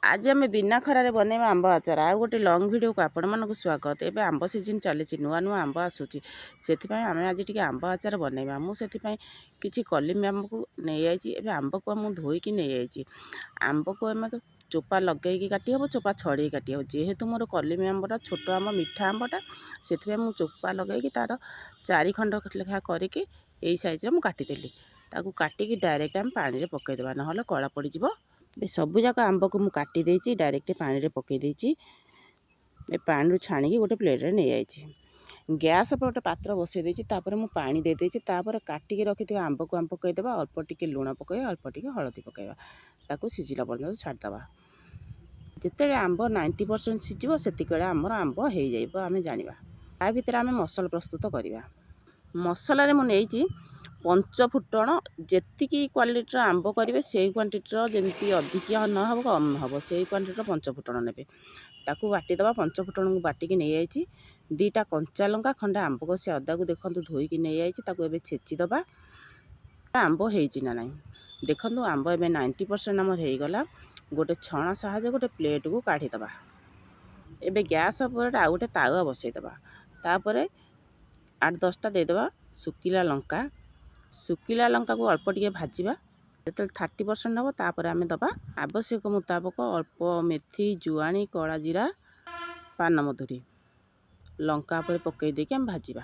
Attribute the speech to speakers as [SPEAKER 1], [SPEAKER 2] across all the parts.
[SPEAKER 1] आज आम बिना खरारे बनैबा आंब आचार आ गोटे लंग वीडियो को आपण मानक स्वागत। एबे आंब सीजन चली नुआ नुआ आंब आसूची से आम आज टी आंब आचार बनैबा। मुझे किसी कलिमी आंब को नहीं आई। एबे आंब को मुझे धोईकी नहीं आई। आंब को आम चोपा लगे काटी हम चोपा छड़े काटी हम जेहेतु मोर कलिमी आंबटा छोट आंब मिठा आंबटा से चोपा लगे तार 4 खंड लेखा करके यही सैज्रे मुझे काटिदेली। ताकू काटिकी डायरेक्ट आम पानी में पकईदेवा ना कला पड़ज। सबुजाक आंब को मुझे काटी देती डायरेक्ट पानी में पकईदी पानी छाणी गोटे प्लेट नहीं आई। गैस पर गोटे पात्र बसई देती मुझे पानी दे देती काटिकी रखी आंब को आम पकईदेवा अल्प टिके लुण पकईवा अल्प टिके हलदी पकईवा ताकू सिझिला पर्यंत छाड़देवा। जिते आंब 90% सिझिब से आमर आंब हो जाइब आम जाना। ता भर आम मसला प्रस्तुत करवा। मसलार मुझे पंच फुटण जी क्वालिटीर आंब करेंगे से क्वांटिटीर जमी अधिक न हो कम न हो से क्वांटिटीर पंच फुटण ने ताकू बाटीदवा। पंच फुटण को बाटिकी नहीं आई। 2टा कंचा लंका खंडे आंब कषि अदा को देखो धोईकी नहीं आई छेचिदबा। आंब होना ना देखु आंब ए 90% आमर होगला। गोटे छणा साहाଯ୍य गोटे प्लेट को काढ़ीदबा। एबे गैस पर आ गोटे तावा बसईदबा। तापर 8-10टा देदेबा सुखिला लंका। सुखिला लंका को अल्प टिके भाजवा जो 30% हम तापर आम दबा आवश्यक मुताबक अल्प मेथी जुआणी कला जीरा पान मधुरी लंका पर पकई देके आम भाजवा।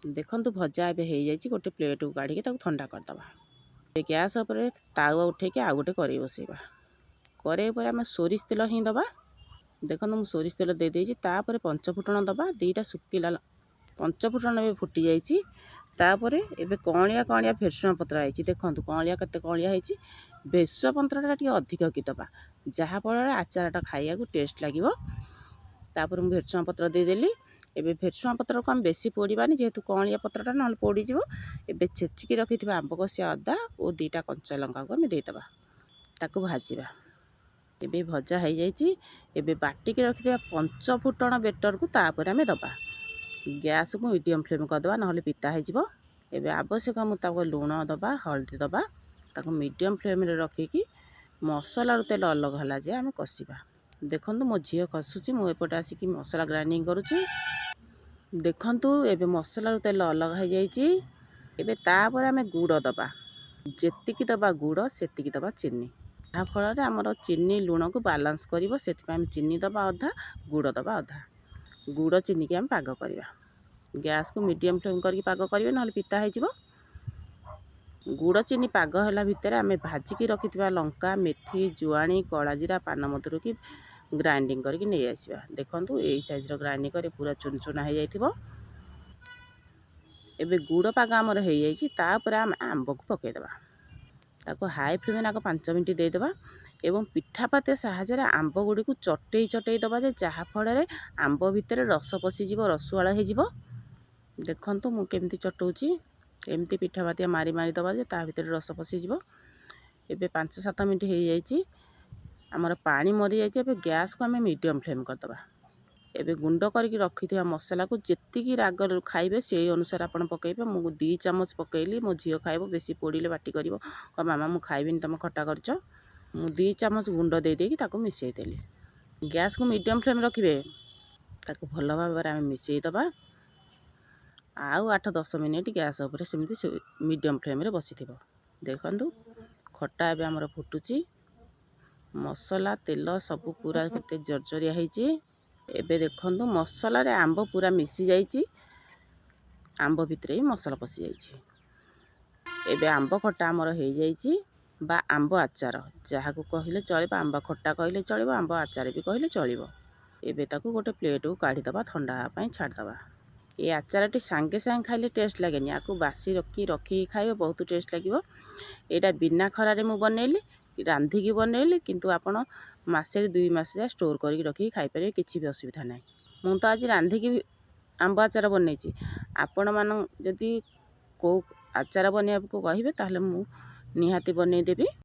[SPEAKER 1] देखु भजा ए हो जाए गोटे प्लेट को काढ़ी ठंडा करदे। गैस पर तावा उठे आ गोटे कड़े बसैबा। कड़े पर आम सोरिष तेल ही दबा। देखो मुझे सोरिष तेल दे देती तापर पंचफुटण दबा। 2टा सुखिला पंचफुटण ए फुटी जाइए। तापर एबे कणिया कणिया भेरसुआ पत्र आई। देखो कणिया केते कणिया है। भेरसुआ पत्रटा टी अधिक की दबा जहाँफल आचारटा खाइया को टेस्ट लगे। तापर मुझे भेरसुआ पत्र देदेली। एबे भेरसुआ पत्र को आम बेसी पोड़ानी जेहेतु कणिया पत्रटा ना पोड़ीज। एबे छेचिकी रखी आंब कषिया अदा और 2टा कंचा लंका को आम देदेबा ताकू भाजवा। एबे भजा हो जाइए। एबे बाटिकी रखिथिबा पंच फुटण बेटर को तापर आम दबा। गैस को मीडियम फ्लेम करदे ना पिता हो। एबे आवश्यक मुताबक लुण दबा हल्दी दबा ताको मीडियम फ्लेम रे रखिकी मसला तेल अलग है जे आम कषिबा। देखु मो झील कषुची मुझे आसिकी मसला ग्राइंडिंग करुँची। देखु एबे मसला तेल अलग हो जाइए। एबे तापर आम गुड़ दबा जेतिकी दबा गुड़ सेतिकी दबा चीनी जहाँफल आमर चीनी लुण को बालांस कर से चीनी दबा अधा गुड़ दबा अधा। गुड़ चीनी की आम पाग करवा। गैस को मीडियम फ्लेम करके पाग करेंगे ना पिता हो। गुड़ चीनी पाग है भितर आम भाजिकी रखी लंका मेथी जुआणी कला जीरा पान मधुर की ग्राइंडिंग करके नहीं आसवा। देखु यही साइज ग्राइंडिंग कर पूरा चुन चुना हो जाइए। एबे गुड़ पाग आमर हो जाइए। आम आंब को पकईदेवा ताको हाई फ्लेम आग 5 मिनट देदेबा एवं पिठापाते साहाଯ୍य आंब गुड़ी को चटई चटई दबा जहाँफल आंब भितर रस पशिज रसुआल हो। देखु मुझे चटौची एमती पिठापातिया मारी मारी दबा ता भीतर रस पशिज। एबे 5-7 मिनट हो जाइए। आमर पानी मरी जाइए। गैस को आम मीडियम फ्लेम करदबा। एबे गुंड करके रखी मसला को जेतिकी राग खाइबे से अनुसार आप पकईबे। मुझे 2 चामच पकईली। मो झील खाइब बेसी पोड़े बाटी कर मामा मु खाइबिनी तुम खट्टा करच। मु 2 चामच गुंड दे देकी ताको मिसईदेली। गैस को मीडियम फ्लेम रखिए ताको भल भाव आम मिसईदबा। आउ 8-10 मिनट गैस उपर सेमती मीडियम फ्लेम रे बसी थी। देखु खट्टा एबे आमर फुटुची मसला तेल सब पूरा केते जर्जरिया होइची। एबे देखु मसला रे आंब पूरा मिसी जाइए। आंब भितर ही मसला पशि जाइए। एबे आंब खट्टा आमर हो जाइए बा आंब आचार जहाँ को कहले चलिब। आंब खट्टा कहले चलिब आंब आचार भी कहले चलिब। एबे ताकू गोटे प्लेट को काढ़ीदबा ठंडा होगा छाड़दबा। ये आचारटी सांगे सांगे खाइले टेस्ट लगे। आपको बासी रखी खाइबे बहुत टेस्ट लगे। यहाँ बिना खरारे मु बनैली रांधिकी बनैली किंतु आपण मासे 2 मास जाए स्टोर करके रखी खाईपर किसी भी असुविधा ना। मु तो आज रांधिकी आंब आचार बनई। आपण मान जदि को आचार बनवा को कहे ताहले मु निहाती बनई देबी।